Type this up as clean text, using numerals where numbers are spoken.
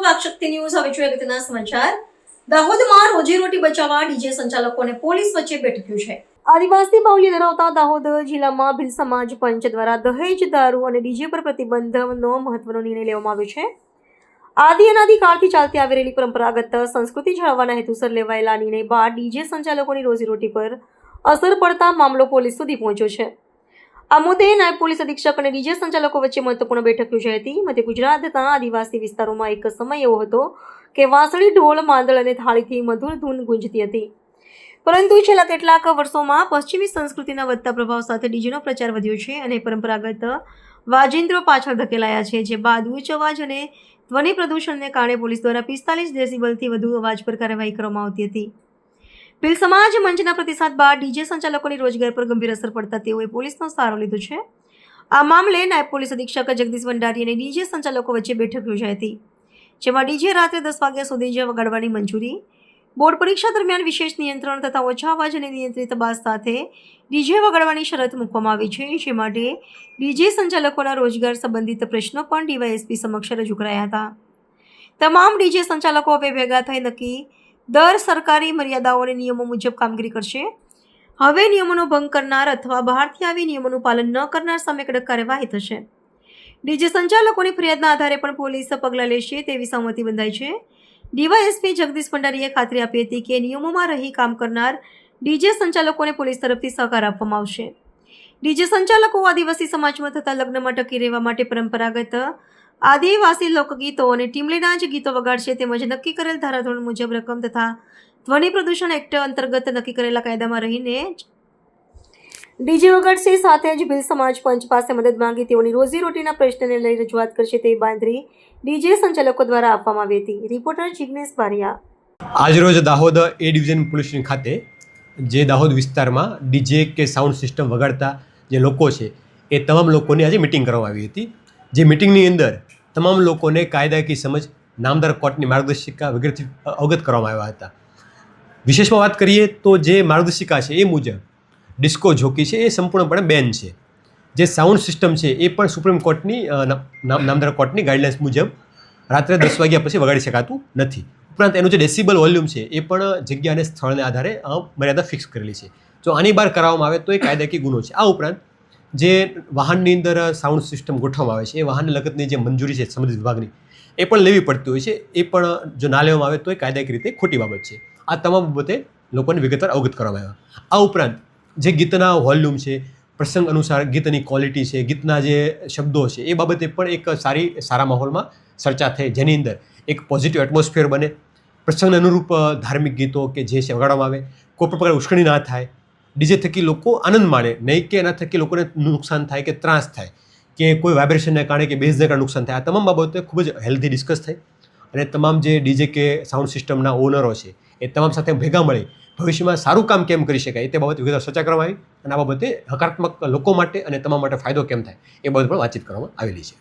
વાકશક્તિ news હવે જોઈએ અગત્યના સમાચાર. દાહોદમાં રોજીરોટી બચાવવા ડીજે સંચાલકો અને પોલીસ વચ્ચે બેઠક છે. આદિવાસી બાहुल्य ધરાવતા દાહોદ જિલ્લામાં ભીલ સમાજ પંચ દ્વારા દહેજ દારૂ અને ડીજે પર પ્રતિબંધનો મહત્વનો નિર્ણય લેવામાં આવ્યો છે. આદિ અનાદિકાળથી ચાલતી આવી રહેલી પરંપરાગત સંસ્કૃતિ જાળવવાના હેતુસર લેવાયેલા નિર્ણય બાદ ડીજે સંચાલકોની રોજીરોટી પર અસર પડતા મામલો પોલીસ સુધી પહોંચ્યો છે. આ મુદ્દે નાયબ પોલીસ અધિક્ષક અને ડીજે સંચાલકો વચ્ચે મહત્વપૂર્ણ બેઠક યોજાઈ હતી. મધ્ય ગુજરાતના આદિવાસી વિસ્તારોમાં એક સમય એવો હતો કે વાંસળી, ઢોલ, માંદળ અને થાળીથી મધુર ધૂન ગુંજતી હતી. પરંતુ છેલ્લા કેટલાક વર્ષોમાં પશ્ચિમી સંસ્કૃતિના વધતા પ્રભાવ સાથે ડીજેનો પ્રચાર વધ્યો છે અને પરંપરાગત વાજિંત્રો પાછળ ધકેલાયા છે. જે બાદ ઉચ્ચ અવાજ અને ધ્વનિ પ્રદૂષણને કારણે પોલીસ દ્વારા 45 ડેસિબલથી વધુ અવાજ પર કાર્યવાહી કરવામાં આવતી હતી. ભીલ સમાજ મંચના પ્રતિસાદ બાદ ડીજે સંચાલકોની રોજગાર પર ગંભીર અસર પડતા તેઓએ પોલીસનો સહારો લીધો છે. આ મામલે નાયબ પોલીસ અધિક્ષક જગદીશ ભંડારી અને ડીજે સંચાલકો વચ્ચે બેઠક યોજાઈ હતી, જેમાં ડીજે રાત્રે 10 વાગ્યા સુધી જ વગાડવાની મંજૂરી, બોર્ડ પરીક્ષા દરમિયાન વિશેષ નિયંત્રણ તથા ઓછા અવાજ અને નિયંત્રિત બાસ સાથે ડીજે વગાડવાની શરત મૂકવામાં આવી છે. જે માટે ડીજે સંચાલકોના રોજગાર સંબંધિત પ્રશ્નો પણ ડીવાયએસપી સમક્ષ રજૂ કરાયા હતા. તમામ ડીજે સંચાલકો હવે ભેગા થઈ નક્કી દર સરકારી મર્યાદાઓ અને નિયમો મુજબ કામગીરી કરશે. હવે નિયમોનો ભંગ કરનાર અથવા બહારથી આવી નિયમોનું પાલન ન કરનાર સામે કડક કાર્યવાહી થશે. ડીજે સંચાલકોની ફરિયાદના આધારે પણ પોલીસ પગલાં લેશે તેવી સહમતિ બંધાઈ છે. ડીવાયએસપી જગદીશ ભંડારીએ ખાતરી આપી હતી કે નિયમોમાં રહી કામ કરનાર ડીજે સંચાલકોને પોલીસ તરફથી સહકાર આપવામાં આવશે. ડીજે સંચાલકો આદિવાસી સમાજમાં થતા લગ્નમાં ટકી રહેવા માટે પરંપરાગત આદિવાસી લોકગીતો અને ટીમલીના જ ગીતો વગાડશે. તેમજ નક્કી કરેલ ધારાધોરણ મુજબ રકમ તથા ધ્વનિ પ્રદૂષણ એક્ટ અંતર્ગત નક્કી કરેલા કાયદામાં રહીને ડીજે વગાડશે. સાથે જ ભીલ સમાજ પંચ પાસે મદદ માંગી તેઓની રોજીરોટીના પ્રશ્નને લઈ રજૂઆત કરશે તેવી બાંધરી ડીજે સંચાલકો દ્વારા આપવામાં આવી હતી. રિપોર્ટર જિગ્નેશ બારિયા. આજરોજ દાહોદ એ ડિવિઝન પોલીસ સ્ટેશન ખાતે જે દાહોદ વિસ્તારમાં ડીજે કે સાઉન્ડ સિસ્ટમ વગાડતા જે લોકો છે એ તમામ લોકોની આજે મિટિંગ કરવામાં આવી હતી. જે મિટિંગની અંદર તમામ લોકોને કાયદાકીય સમજ, નામદાર કોર્ટની માર્ગદર્શિકા વગેરેથી અવગત કરવામાં આવ્યા હતા. વિશેષમાં વાત કરીએ તો જે માર્ગદર્શિકા છે એ મુજબ ડિસ્કો જોકી છે એ સંપૂર્ણપણે બેન છે. જે સાઉન્ડ સિસ્ટમ છે એ પણ સુપ્રીમ કોર્ટની નામદાર કોર્ટની ગાઈડલાઇન્સ મુજબ રાત્રે 10 વાગ્યા પછી વગાડી શકાતું નથી. ઉપરાંત એનું જે ડેસિબલ વોલ્યુમ છે એ પણ જગ્યા અને સ્થળને આધારે મર્યાદા ફિક્સ કરેલી છે. જો આની બહાર કરાવવામાં આવે તો એ કાયદાકીય ગુનો છે. આ ઉપરાંત જે વાહનની અંદર સાઉન્ડ સિસ્ટમ ગોઠવવામાં આવે છે એ વાહન લગતની જે મંજૂરી છે સંબંધિત વિભાગની એ પણ લેવી પડતી હોય છે. એ પણ જો ના લેવામાં આવે તો એ કાયદાકીય રીતે ખોટી બાબત છે. આ તમામ બાબતે લોકોને વિગતવાર અવગત કરવામાં આવ્યા. આ ઉપરાંત જે ગીતના વોલ્યુમ છે, પ્રસંગ અનુસાર ગીતની ક્વોલિટી છે, ગીતના જે શબ્દો છે એ બાબતે પણ એક સારા માહોલમાં ચર્ચા થઈ, જેની અંદર એક પોઝિટિવ એટમોસ્ફિયર બને. પ્રસંગને અનુરૂપ ધાર્મિક ગીતો કે જે છે વગાડવામાં આવે, કોઈ પણ પ્રકારની ઉશ્કેરણી ના થાય, ડીજે થકી લોકો આનંદ માણે, નહીં કે એના થકી લોકોને નુકસાન થાય કે ત્રાસ થાય કે કોઈ વાઇબ્રેશનને કારણે કે બેઝને કારણે નુકસાન થાય. આ તમામ બાબતે ખૂબ જ હેલ્ધી ડિસ્કસ થઈ અને તમામ જે ડીજે કે સાઉન્ડ સિસ્ટમના ઓનરો છે એ તમામ સાથે ભેગા મળી ભવિષ્યમાં સારું કામ કેમ કરી શકાય એ બાબતે વિગતવાર ચર્ચા કરવામાં આવી અને આ બાબતે હકારાત્મક લોકો માટે અને તમામ માટે ફાયદો કેમ થાય એ બાબતે પણ વાતચીત કરવામાં આવેલી છે.